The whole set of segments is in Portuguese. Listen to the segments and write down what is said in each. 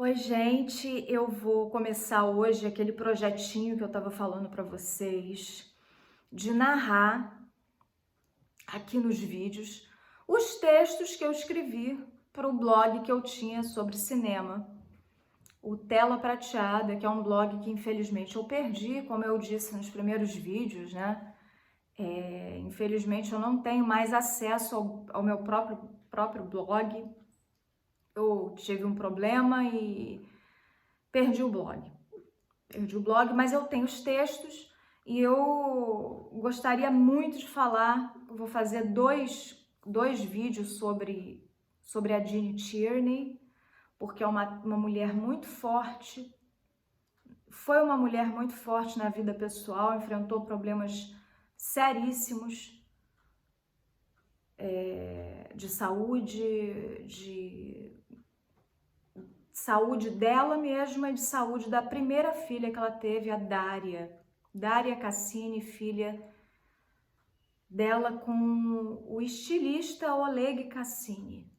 Oi, gente, eu vou começar hoje aquele projetinho que eu estava falando para vocês de narrar aqui nos vídeos os textos que eu escrevi para o blog que eu tinha sobre cinema, o Tela Prateada, que é um blog que infelizmente eu perdi, como eu disse nos primeiros vídeos, né? Infelizmente eu não tenho mais acesso ao meu próprio blog. Eu tive um problema e perdi o blog. Perdi o blog, mas eu tenho os textos e eu gostaria muito de falar. Vou fazer dois vídeos sobre a Jeannie Tierney, porque é uma mulher muito forte. Foi uma mulher muito forte na vida pessoal, enfrentou problemas seríssimos de saúde dela mesma e de saúde da primeira filha que ela teve, a Daria Cassini, filha dela com o estilista Oleg Cassini.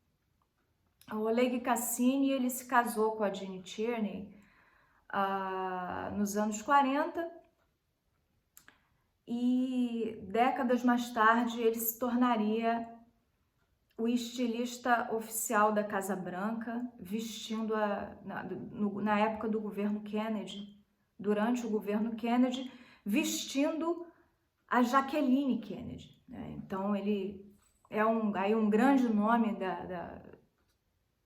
O Oleg Cassini, ele se casou com a Jeannie Tierney nos anos 40 e décadas mais tarde ele se tornaria o estilista oficial da Casa Branca, vestindo na época do governo Kennedy, durante o governo Kennedy, vestindo a Jacqueline Kennedy, né? Então ele é um grande nome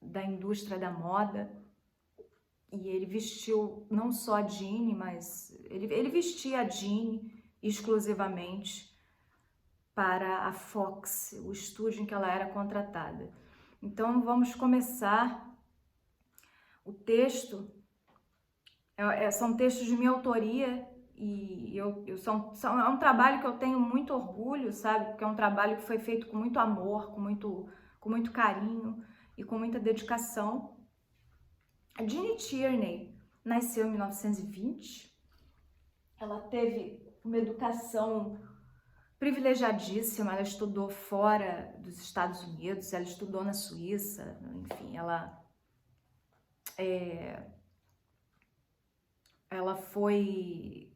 da indústria da moda, e ele vestiu não só a Jeannie, mas ele vestia a Jeannie exclusivamente para a Fox, o estúdio em que ela era contratada. Então vamos começar. O texto são textos de minha autoria e é um trabalho que eu tenho muito orgulho, sabe? Porque é um trabalho que foi feito com muito amor, com muito carinho e com muita dedicação. A Jeannie Tierney nasceu em 1920. Ela teve uma educação privilegiadíssima, ela estudou fora dos Estados Unidos, ela estudou na Suíça, enfim, ela foi...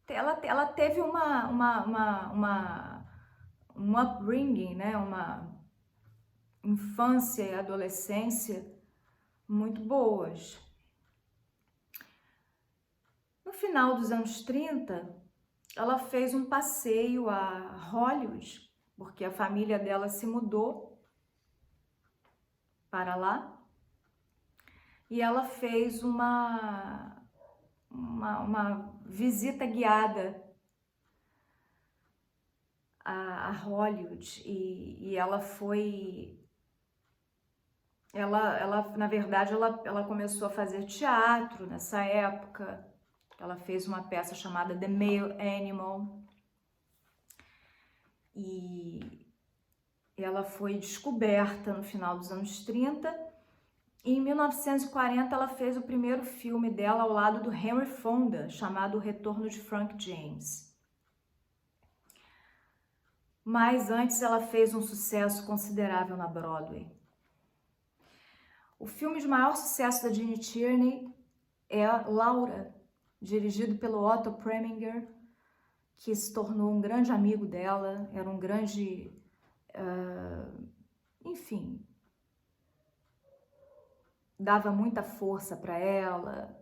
Ela teve um upbringing, né? Uma infância e adolescência muito boas. No final dos anos 30, ela fez um passeio a Hollywood, porque a família dela se mudou para lá, e ela fez uma visita guiada a Hollywood, e ela foi... na verdade, ela começou a fazer teatro nessa época. Ela fez uma peça chamada The Male Animal e ela foi descoberta no final dos anos 30 e em 1940 ela fez o primeiro filme dela ao lado do Henry Fonda, chamado O Retorno de Frank James. Mas antes ela fez um sucesso considerável na Broadway. O filme de maior sucesso da Jeannie Tierney é Laura, dirigido pelo Otto Preminger, que se tornou um grande amigo dela, era um grande... enfim, dava muita força para ela,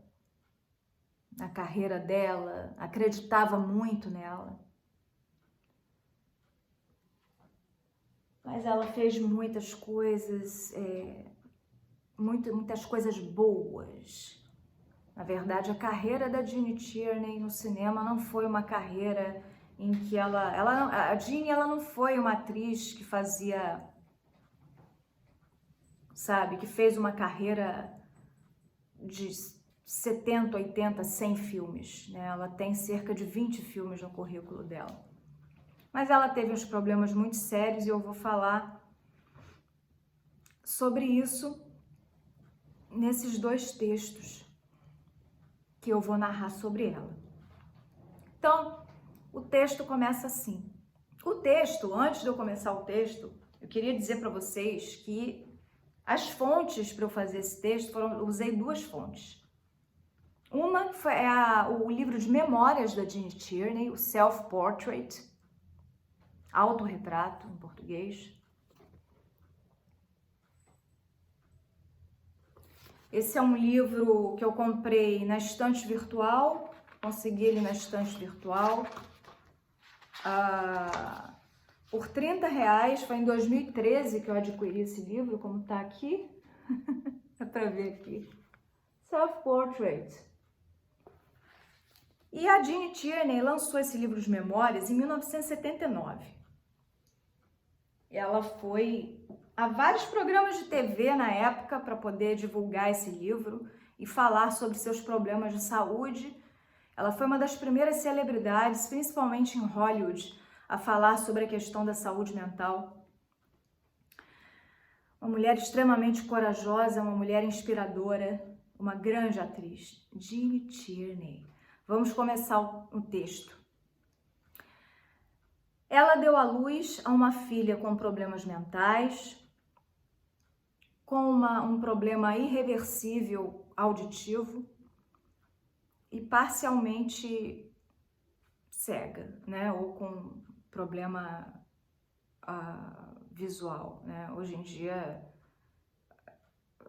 na carreira dela, acreditava muito nela. Mas ela fez muitas coisas, muitas coisas boas. Na verdade, a carreira da Jeannie Tierney no cinema não foi uma carreira em que a Jeannie, ela não foi uma atriz que fazia, sabe, que fez uma carreira de 70, 80, 100 filmes, né? Ela tem cerca de 20 filmes no currículo dela. Mas ela teve uns problemas muito sérios e eu vou falar sobre isso nesses dois textos que eu vou narrar sobre ela. Então, o texto começa assim. O texto, antes de eu começar o texto, eu queria dizer para vocês que As fontes para eu fazer esse texto, eu usei duas fontes. Uma foi o livro de memórias da Jeannie Tierney, o Self-Portrait, autorretrato em português. Esse é um livro que eu comprei na estante virtual, consegui ele na estante virtual por R$30, foi em 2013 que eu adquiri esse livro, como tá aqui, dá pra ver aqui, Self-Portrait. E a Jeannie Tierney lançou esse livro de memórias em 1979. Ela foi a vários programas de TV na época para poder divulgar esse livro e falar sobre seus problemas de saúde. Ela foi uma das primeiras celebridades, principalmente em Hollywood, a falar sobre a questão da saúde mental. Uma mulher extremamente corajosa, uma mulher inspiradora, uma grande atriz, Jeannie Tierney. Vamos começar o texto. Ela deu à luz a uma filha com problemas mentais, com um problema irreversível auditivo e parcialmente cega, né? Ou com problema visual, né? Hoje em dia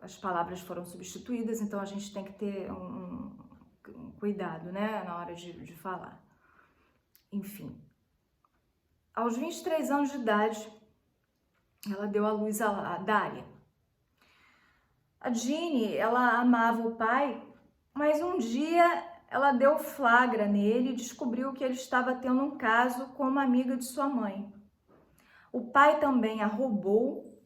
as palavras foram substituídas, então a gente tem que ter um cuidado, né? Na hora de falar. Enfim. Aos 23 anos de idade, ela deu à luz a Daria. A Jeannie, ela amava o pai, mas um dia ela deu flagra nele e descobriu que ele estava tendo um caso com uma amiga de sua mãe. O pai também a roubou,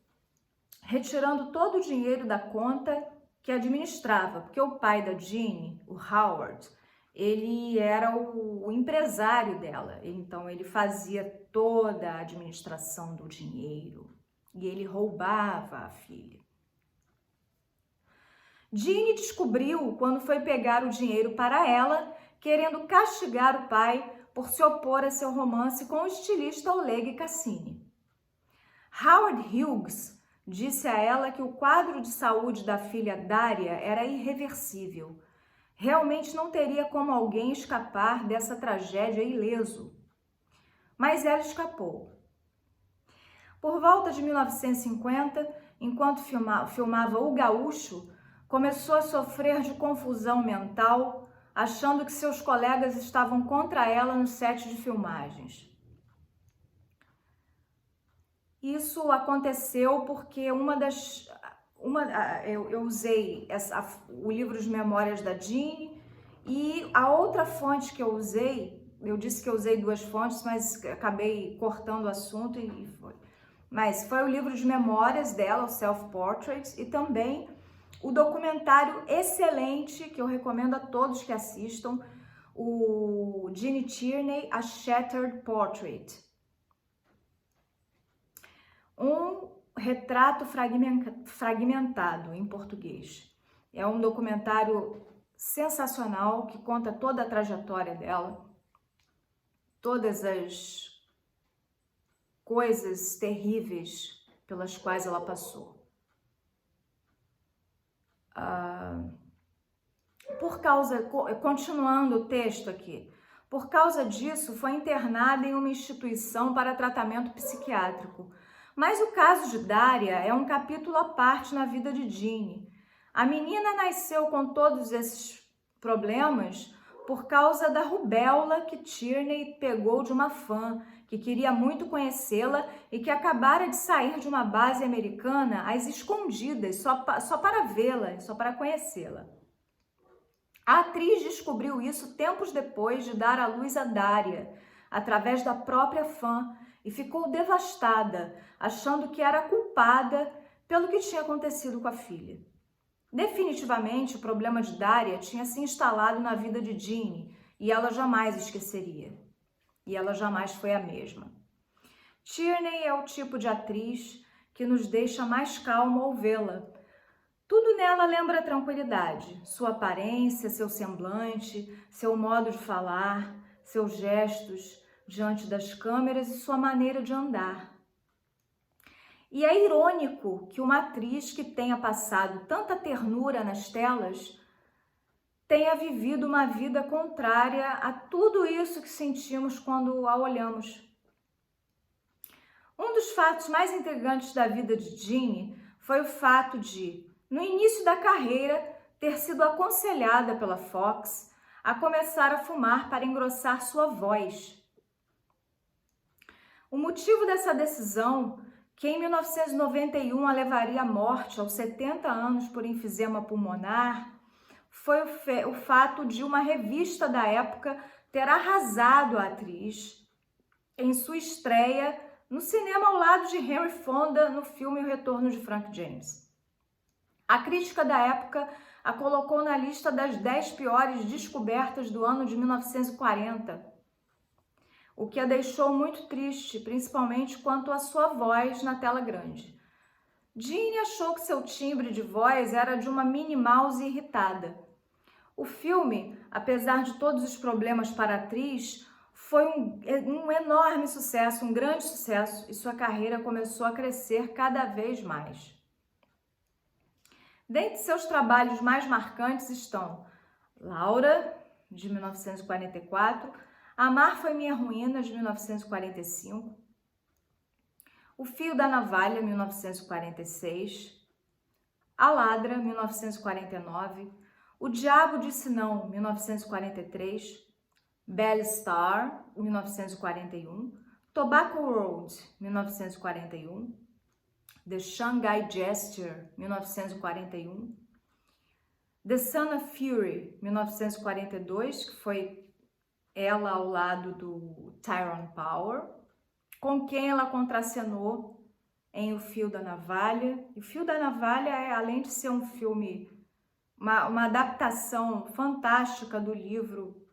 retirando todo o dinheiro da conta que administrava, porque o pai da Jeannie, o Howard, ele era o empresário dela, então ele fazia toda a administração do dinheiro e ele roubava a filha. Jeannie descobriu quando foi pegar o dinheiro para ela, querendo castigar o pai por se opor a seu romance com o estilista Oleg Cassini. Howard Hughes disse a ela que o quadro de saúde da filha Daria era irreversível. Realmente não teria como alguém escapar dessa tragédia ileso. Mas ela escapou. Por volta de 1950, enquanto filmava O Gaúcho, começou a sofrer de confusão mental, achando que seus colegas estavam contra ela no set de filmagens. Isso aconteceu porque eu usei o livro de memórias da Jeannie e a outra fonte que eu usei, eu disse que eu usei duas fontes, mas acabei cortando o assunto e foi. Mas foi o livro de memórias dela, o Self-Portrait, e também o documentário excelente que eu recomendo a todos que assistam, o Jeannie Tierney, A Shattered Portrait. Um retrato fragmentado em português. É um documentário sensacional que conta toda a trajetória dela, todas as coisas terríveis pelas quais ela passou. Continuando o texto aqui, por causa disso foi internada em uma instituição para tratamento psiquiátrico. Mas o caso de Daria é um capítulo à parte na vida de Jeannie. A menina nasceu com todos esses problemas por causa da rubéola que Tierney pegou de uma fã que queria muito conhecê-la e que acabara de sair de uma base americana às escondidas, só para vê-la, só para conhecê-la. A atriz descobriu isso tempos depois de dar à luz a Daria, através da própria fã, e ficou devastada, achando que era culpada pelo que tinha acontecido com a filha. Definitivamente, o problema de Daria tinha se instalado na vida de Jeannie e ela jamais esqueceria. E ela jamais foi a mesma. Tierney é o tipo de atriz que nos deixa mais calma ao vê-la. Tudo nela lembra tranquilidade, sua aparência, seu semblante, seu modo de falar, seus gestos diante das câmeras e sua maneira de andar. E é irônico que uma atriz que tenha passado tanta ternura nas telas tenha vivido uma vida contrária a tudo isso que sentimos quando a olhamos. Um dos fatos mais intrigantes da vida de Jeanne foi o fato de, no início da carreira, ter sido aconselhada pela Fox a começar a fumar para engrossar sua voz. O motivo dessa decisão, que em 1991 a levaria à morte aos 70 anos por enfisema pulmonar, foi o fato de uma revista da época ter arrasado a atriz em sua estreia no cinema ao lado de Henry Fonda no filme O Retorno de Frank James. A crítica da época a colocou na lista das 10 piores descobertas do ano de 1940, o que a deixou muito triste, principalmente quanto à sua voz na tela grande. Jeanne achou que seu timbre de voz era de uma Minnie Mouse irritada. O filme, apesar de todos os problemas para a atriz, foi um enorme sucesso, um grande sucesso, e sua carreira começou a crescer cada vez mais. Dentre seus trabalhos mais marcantes estão Laura, de 1944, Amar Foi Minha Ruína, de 1945, O Fio da Navalha, 1946, A Ladra, 1949, O Diabo Disse Não, 1943, Belle Starr, 1941, Tobacco Road, 1941, The Shanghai Gesture, 1941, The Son of Fury, 1942, que foi ela ao lado do Tyrone Power, com quem ela contracenou em O Fio da Navalha. E O Fio da Navalha, além de ser um filme, uma adaptação fantástica do livro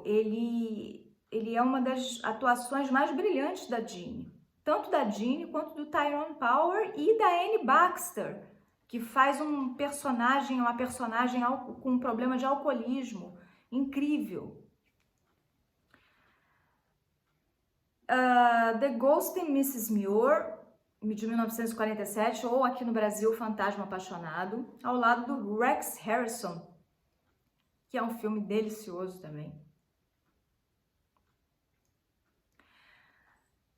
ele é uma das atuações mais brilhantes da Jeanne, tanto da Jeanne quanto do Tyrone Power e da Anne Baxter, que faz uma personagem com um problema de alcoolismo incrível. The Ghost in Mrs. Muir, de 1947, ou aqui no Brasil, Fantasma Apaixonado, ao lado do Rex Harrison, que é um filme delicioso também.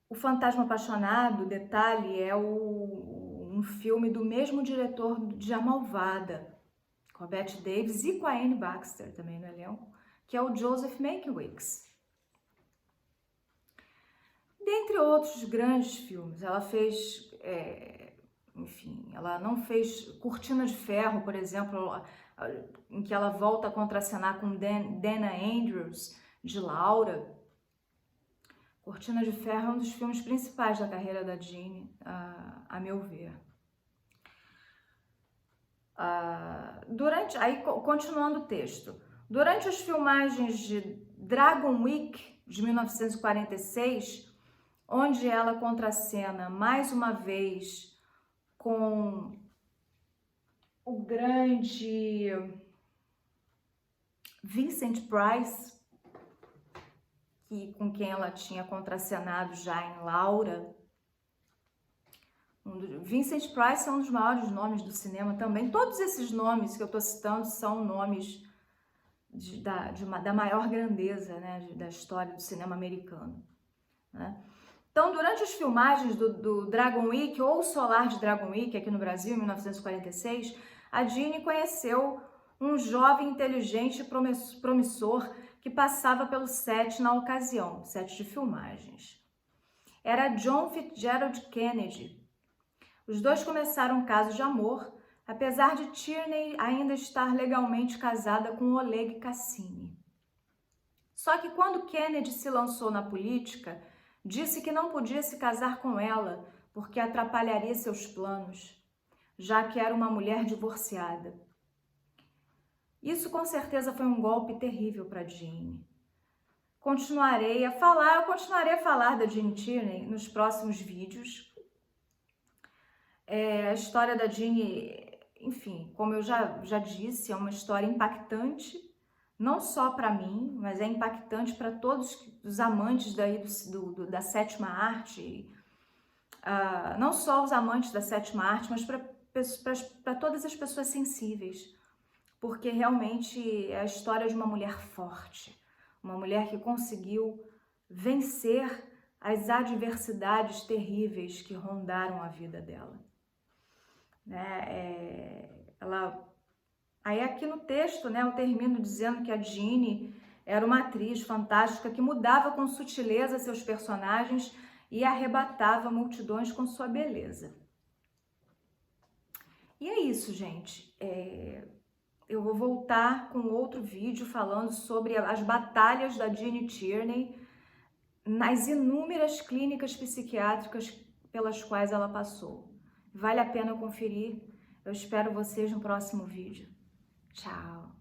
O Fantasma Apaixonado, detalhe, é um filme do mesmo diretor de A Malvada, com a Bette Davis e com a Anne Baxter também no elenco, que é o Joseph Mankiewicz. Dentre outros grandes filmes, ela fez, ela não fez Cortina de Ferro, por exemplo, em que ela volta a contracenar com Dana Andrews, de Laura. Cortina de Ferro é um dos filmes principais da carreira da Jeanne, a meu ver. Continuando o texto, durante as filmagens de Dragon Week, de 1946, onde ela contracena mais uma vez com o grande Vincent Price, com quem ela tinha contracenado já em Laura. Vincent Price é um dos maiores nomes do cinema também. Todos esses nomes que eu estou citando são nomes da maior grandeza, né, da história do cinema americano, né? Então, durante as filmagens do Dragon Week, ou Solar de Dragon Week, aqui no Brasil, em 1946, a Jeanne conheceu um jovem inteligente e promissor que passava pelo set na ocasião, set de filmagens. Era John Fitzgerald Kennedy. Os dois começaram um caso de amor, apesar de Tierney ainda estar legalmente casada com Oleg Cassini. Só que quando Kennedy se lançou na política, disse que não podia se casar com ela porque atrapalharia seus planos, já que era uma mulher divorciada. Isso com certeza foi um golpe terrível para Jeanne. Eu continuarei a falar da Jeanne Tierney nos próximos vídeos. A história da Jeanne, enfim, como eu já disse, é uma história impactante, não só para mim, mas é impactante para todos os amantes daí da sétima arte, não só os amantes da sétima arte, mas para todas as pessoas sensíveis, porque realmente é a história de uma mulher forte, uma mulher que conseguiu vencer as adversidades terríveis que rondaram a vida dela. Né? Aí aqui no texto, né, eu termino dizendo que a Jeanne era uma atriz fantástica que mudava com sutileza seus personagens e arrebatava multidões com sua beleza. E é isso, gente. Eu vou voltar com outro vídeo falando sobre as batalhas da Jeanne Tierney nas inúmeras clínicas psiquiátricas pelas quais ela passou. Vale a pena conferir. Eu espero vocês no próximo vídeo. Tchau!